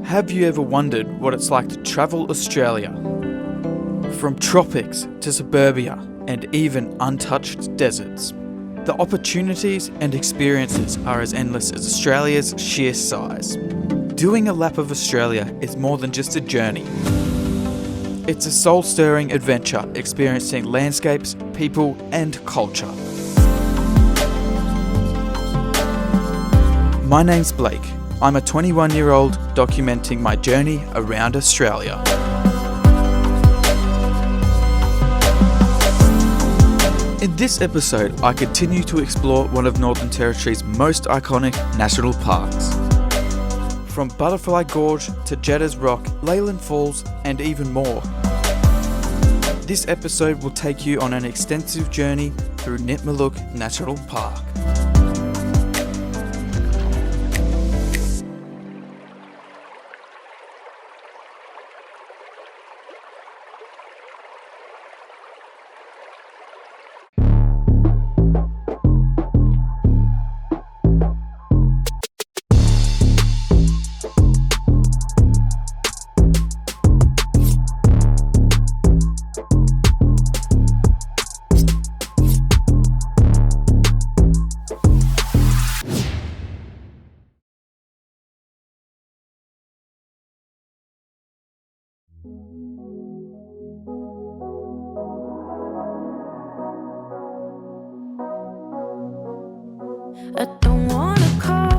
Have you ever wondered what it's like to travel Australia? From tropics to suburbia and even untouched deserts. The opportunities and experiences are as endless as Australia's sheer size. Doing a lap of Australia is more than just a journey. It's a soul-stirring adventure experiencing landscapes, people and culture. My name's Blake. I'm a 21-year-old documenting my journey around Australia. In this episode, I continue to explore one of Northern Territory's most iconic national parks. From Butterfly Gorge to Jedda's Rock, Leilyn Falls, and even more. This episode will take you on an extensive journey through Nitmiluk National Park.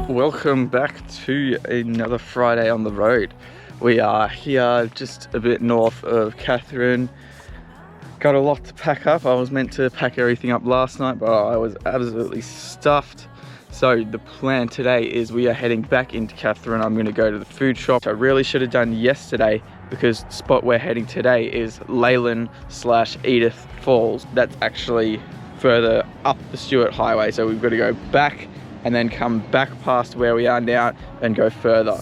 Welcome back to another Friday on the road. We are here just a bit north of Katherine. Got a lot to pack up. I was meant to pack everything up last night, but I was absolutely stuffed. So the plan today is we are heading back into Katherine. I'm going to go to the food shop. I really should have done yesterday because the spot we're heading today is Leilyn/Edith Falls. That's actually further up the Stewart Highway, so we've got to go back and then come back past where we are now and go further.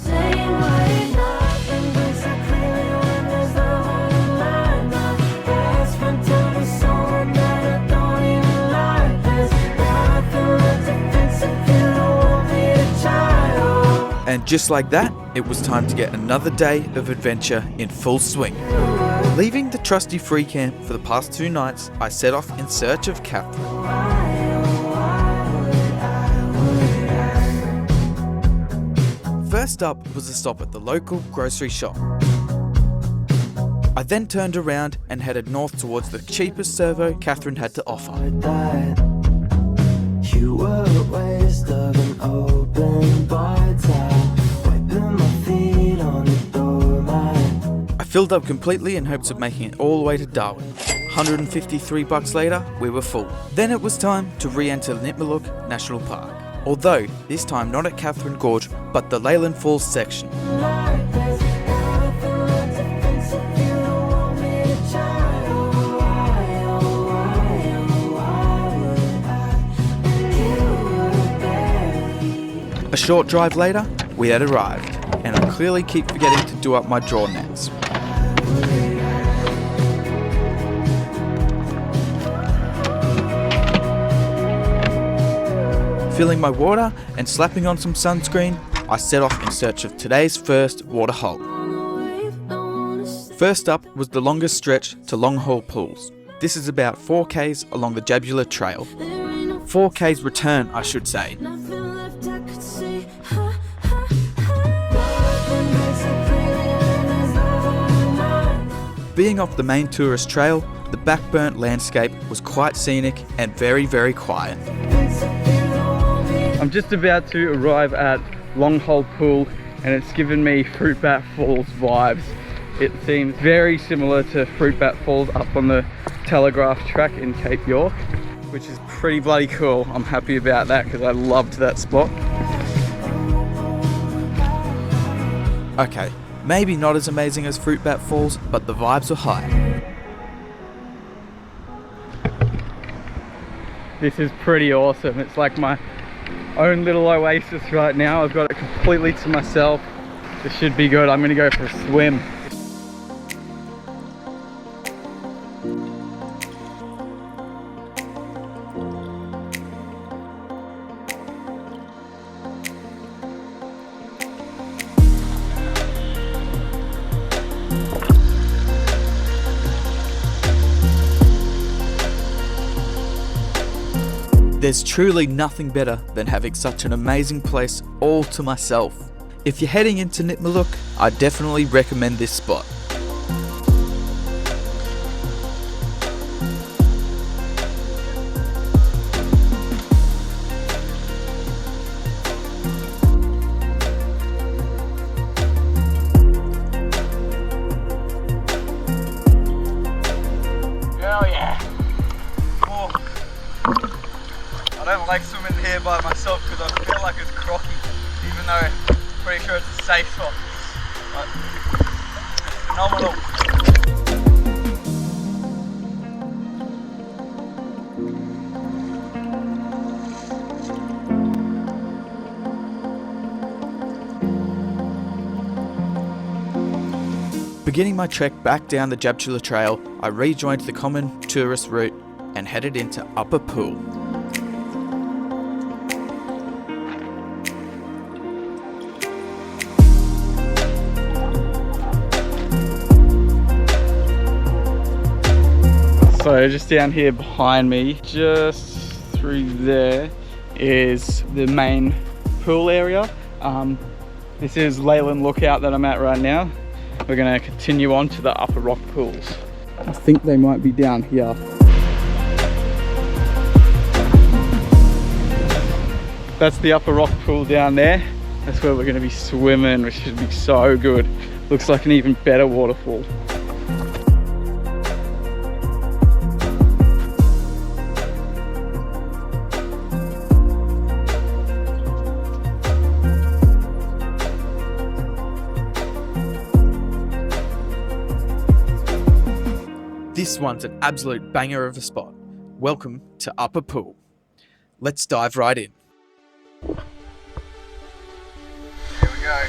And just like that, it was time to get another day of adventure in full swing. Leaving the trusty free camp for the past 2 nights, I set off in search of Katherine. First up was a stop at the local grocery shop. I then turned around and headed north towards the cheapest servo Katherine had to offer. You were a waste of an open bar tap, wiping my feet on the doormat. I filled up completely in hopes of making it all the way to Darwin. $153 later, we were full. Then it was time to re-enter Nitmiluk National Park. Although, this time not at Katherine Gorge, but the Leilyn Falls section. A short drive later, we had arrived, and I clearly keep forgetting to do up my draw nets. Filling my water and slapping on some sunscreen, I set off in search of today's first water hole. First up was the longest stretch to Long Haul Pools. This is about 4Ks along the Jabular Trail. 4Ks return, I should say. Being off the main tourist trail, the backburnt landscape was quite scenic and very, very quiet. I'm just about to arrive at Long Hole Pool and it's given me Fruitbat Falls vibes. It seems very similar to Fruitbat Falls up on the Telegraph track in Cape York, which is pretty bloody cool. I'm happy about that because I loved that spot. Okay, maybe not as amazing as Fruitbat Falls, but the vibes were high. This is pretty awesome. It's like my own little oasis right now. I've got it completely to myself. This should be good. I'm gonna go for a swim. There's truly nothing better than having such an amazing place all to myself. If you're heading into Nitmiluk, I definitely recommend this spot. I don't like swimming here by myself because I feel like it's crocky, even though I'm pretty sure it's a safe spot. But it's phenomenal. Beginning my trek back down the Jabtula Trail, I rejoined the common tourist route and headed into Upper Pool. So just down here behind me, just through there, is the main pool area. This is Leilyn Lookout that I'm at right now. We're going to continue on to the upper rock pools. I think they might be down here. That's the upper rock pool down there. That's where we're going to be swimming, which should be so good. Looks like an even better waterfall. This one's an absolute banger of a spot. Welcome to Upper Pool. Let's dive right in. Here we go.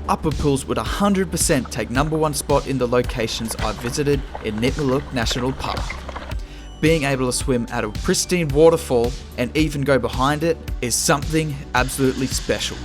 Upper Pools would 100% take #1 spot in the locations I've visited in Nitmiluk National Park. Being able to swim at a pristine waterfall and even go behind it is something absolutely special.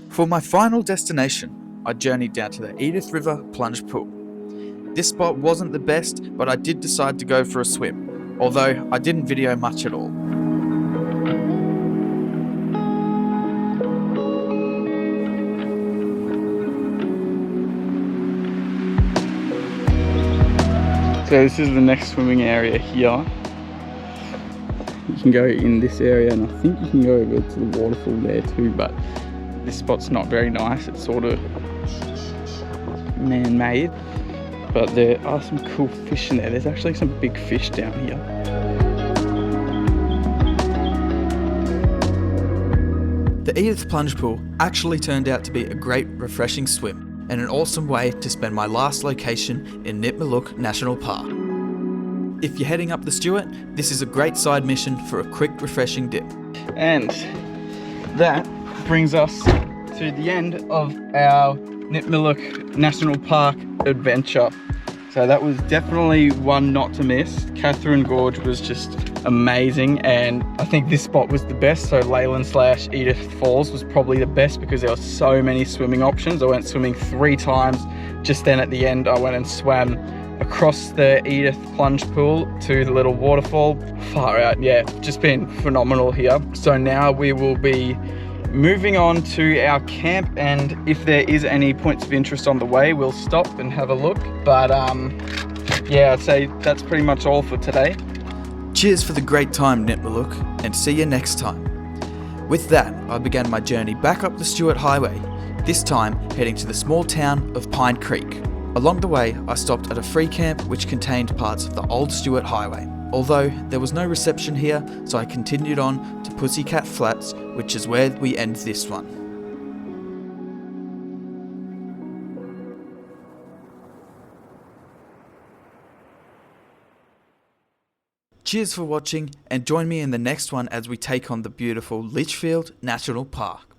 For my final destination, I journeyed down to the Edith River Plunge Pool. This spot wasn't the best, but I did decide to go for a swim, although I didn't video much at all. So this is the next swimming area here. You can go in this area, and I think you can go over to the waterfall there too, but this spot's not very nice. It's sort of man-made, but there are some cool fish in there. There's actually some big fish down here. The Edith Plunge Pool actually turned out to be a great refreshing swim and an awesome way to spend my last location in Nitmiluk National Park. If you're heading up the Stewart, this is a great side mission for a quick refreshing dip. And that brings us to the end of our Nitmiluk National Park adventure. So that was definitely one not to miss. Catherine Gorge was just amazing, and I think this spot was the best. So Leilyn / Edith Falls was probably the best because there were so many swimming options. I went swimming 3 times. Just then at the end, I went and swam across the Edith Plunge Pool to the little waterfall. Far out, yeah, just been phenomenal here. So now we will be moving on to our camp, and if there is any points of interest on the way, we'll stop and have a look. But yeah, I'd say that's pretty much all for today. Cheers for the great time, Nitmiluk, and see you next time. With that, I began my journey back up the Stewart Highway, this time heading to the small town of Pine Creek. Along the way, I stopped at a free camp which contained parts of the old Stuart Highway. Although there was no reception here, so I continued on to Pussycat Flats, which is where we end this one. Cheers for watching, and join me in the next one as we take on the beautiful Litchfield National Park.